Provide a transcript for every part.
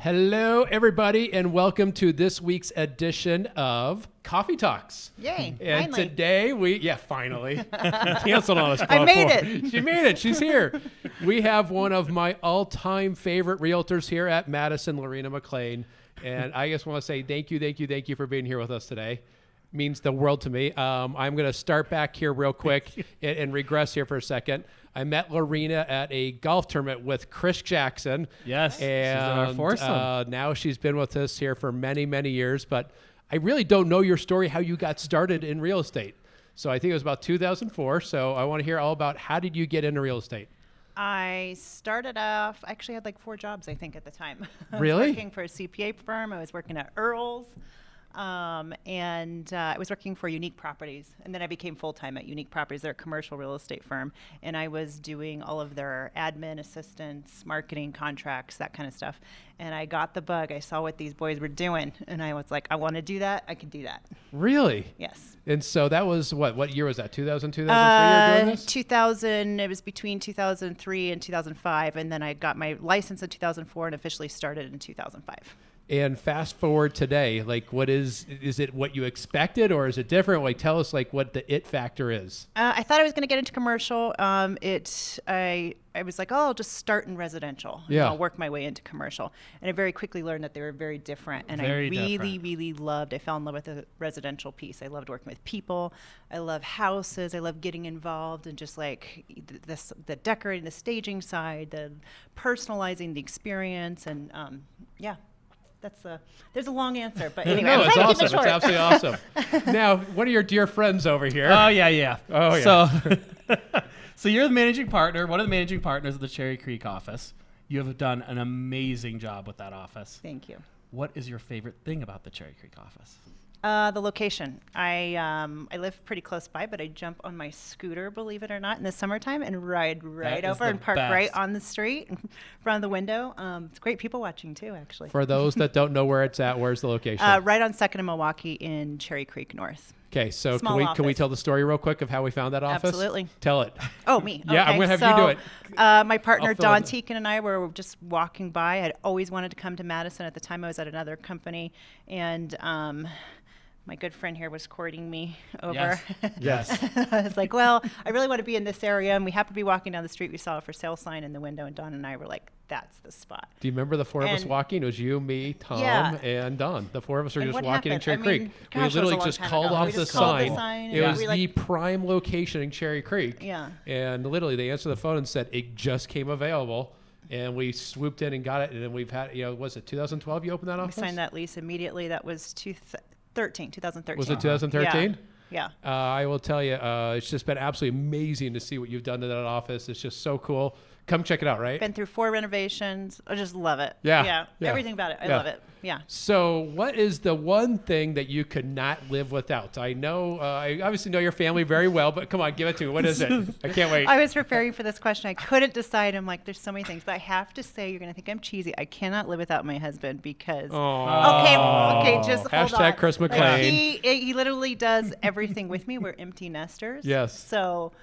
Hello, everybody, and welcome to this week's edition of Coffee Talks. Yay, and finally. Today finally canceled on us. I made it. She made it. She's here. We have one of my all-time favorite realtors here at Madison, Larina McClain, and I just want to say thank you for being here with us today. Means the world to me. I'm going to start back here real quick and regress here for a second. I met Larina at a golf tournament with Chris Jackson. Yes, and she's our foursome. Now she's been with us here for many, many years. But I really don't know your story, how you got started in real estate. So I think it was about 2004. So I want to hear all about how did you get into real estate? I started off, I actually had like 4 jobs, I think, at the time. Really? I was working for a CPA firm. I was working at Earl's. I was working for Unique Properties, and then I became full-time at Unique Properties. They're a commercial real estate firm, and I was doing all of their admin, assistance, marketing, contracts, that kind of stuff. And I got the bug. I saw what these boys were doing, and I was like, I want to do that. I can do that. Really? Yes. And so that was what year was that? 2000, 2003 you were doing this? 2000, it was between 2003 and 2005, and then I got my license in 2004 and officially started in 2005. And fast forward today, like what is it what you expected or is it different? Like tell us like what the it factor is. I thought I was going to get into commercial. I was like, oh, I'll just start in residential. Yeah. And I'll work my way into commercial. And I very quickly learned that they were very different. And I really fell in love with the residential piece. I loved working with people. I love houses. I love getting involved and just like the decorating, the staging side, the personalizing the experience. And yeah. There's a long answer, but anyway, No, I'm it's trying to awesome. keep it short. It's absolutely awesome. Now, one of your dear friends over here. Oh, yeah. Oh, yeah. So you're the managing partner, one of the managing partners of the Cherry Creek office. You have done an amazing job with that office. Thank you. What is your favorite thing about the Cherry Creek office? The location. I live pretty close by, but I jump on my scooter, believe it or not, in the summertime and ride right over and park right on the street in front of the window. It's great people watching too, actually. For those that don't know where it's at, where's the location? Right on 2nd and Milwaukee in Cherry Creek North. Okay, so Small can we office. tell the story real quick of how we found that office? Absolutely. Tell it. Oh, me. Yeah, okay. I'm going to have you do it. My partner, I'll fill Don it. Teakin, and I were just walking by. I'd always wanted to come to Madison. At the time, I was at another company, and my good friend here was courting me over. Yes. I was like, well, I really want to be in this area. And we happened to be walking down the street. We saw a for sale sign in the window, and Don and I were like, that's the spot. Do you remember the 4 of us And- walking? It was you, me, Tom, Yeah. and Don. The 4 of us were And just what walking in happened? Cherry I mean, Creek. gosh, that was We a literally long just time called ago. off We the just called the sign. sign, It and was we, the like- prime location in Cherry Creek. Yeah. And literally, they answered the phone and said it just came available. And we swooped in and got it. And then we've had, was it 2012 you opened that We office? signed that lease immediately. That was 2013. Was it 2013? Yeah. I will tell you, it's just been absolutely amazing to see what you've done to that office. It's just so cool. Come check it out, right? Been through 4 renovations. I just love it. Yeah. Everything about it. I love it. Yeah. So what is the one thing that you could not live without? I know, I obviously know your family very well, but come on, give it to me. What is it? I can't wait. I was preparing for this question. I couldn't decide. I'm like, there's so many things, but I have to say, you're going to think I'm cheesy. I cannot live without my husband because. Okay, just hold on. Hashtag Chris McClain. Like he literally does everything with me. We're empty nesters. Yes. So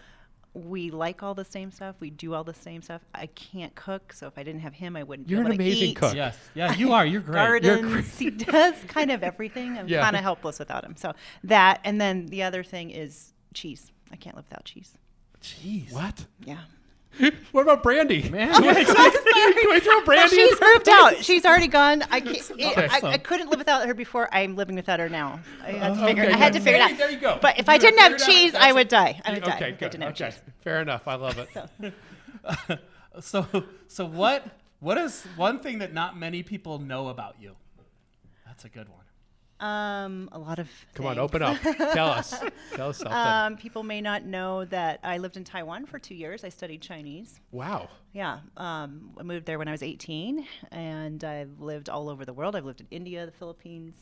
we like all the same stuff. We do all the same stuff. I can't cook, so if I didn't have him, I wouldn't You're be able an to amazing eat. cook. Yes. Yeah, you are. You're great. Gardens. He does kind of everything. I'm Yeah. kind of helpless without him. So that, and then the other thing is cheese. I can't live without cheese. Jeez. What? Yeah. What about Brandy? Man. Can we throw Brandy in She's there, moved out. She's already gone. I can't. awesome. I couldn't live without her before. I'm living without her now. I had to Okay, figure. I had to good. figure it out. There you go. But if You I didn't have figured it out. cheese, I would die. I would die. Okay, if I good. didn't have Okay, cheese. fair enough. I love it. So what is one thing that not many people know about you? That's a good one. A lot of. Come on, things. open up. Tell us. Tell us something. People may not know that I lived in Taiwan for 2 years. I studied Chinese. Wow. Yeah, I moved there when I was 18, and I've lived all over the world. I've lived in India, the Philippines.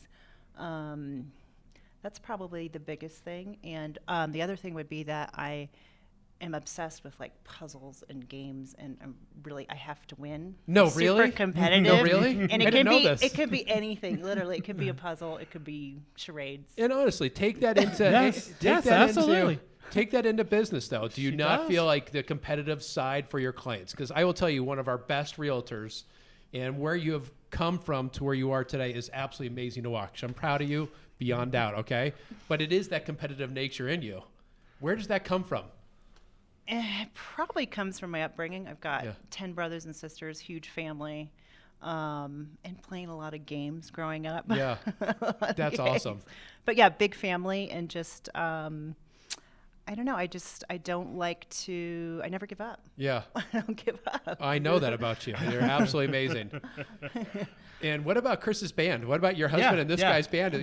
That's probably the biggest thing. And the other thing would be that I am obsessed with like puzzles and games, and I have to win. No, Super really? competitive. No, really? And I it didn't could know be this. it could be anything. Literally, it could be a puzzle. It could be charades. And honestly, take that into Yes, take yes, that absolutely. Take that into business, though. Do you She not does. feel like the competitive side for your clients? Because I will tell you, one of our best realtors, and where you have come from to where you are today is absolutely amazing to watch. I'm proud of you beyond doubt, okay? But it is that competitive nature in you. Where does that come from? It probably comes from my upbringing. I've got 10 brothers and sisters, huge family, and playing a lot of games growing up. Yeah, that's awesome. But yeah, big family and just, I don't know. I don't like to, I never give up. Yeah. I don't give up. I know that about you. You're absolutely amazing. And what about Chris's band? What about your husband and this guy's band?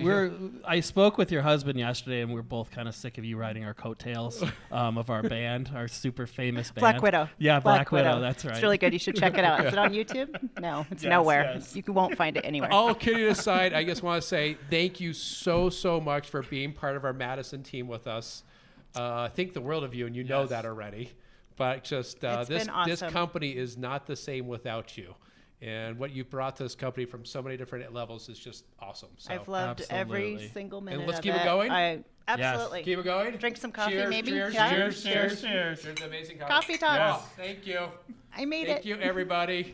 I spoke with your husband yesterday, and we're both kind of sick of you riding our coattails of our band, our super famous band. Black Widow. Yeah, Black Widow. That's right. It's really good. You should check it out. Is it on YouTube? No, it's nowhere. Yes. You won't find it anywhere. All kidding aside, I just want to say thank you so much for being part of our Madison team with us. Think the world of you, and you know that already. But just this company is not the same without you. And what you've brought to this company from so many different levels is just awesome. So, I've loved every single minute and let's of keep it going. Absolutely. Yes. Keep it going. Drink some coffee, cheers, maybe. Cheers, yeah? cheers, cheers, cheers. Cheers to amazing coffee. Coffee talks. Yes. Thank you. I made it. Thank you, everybody.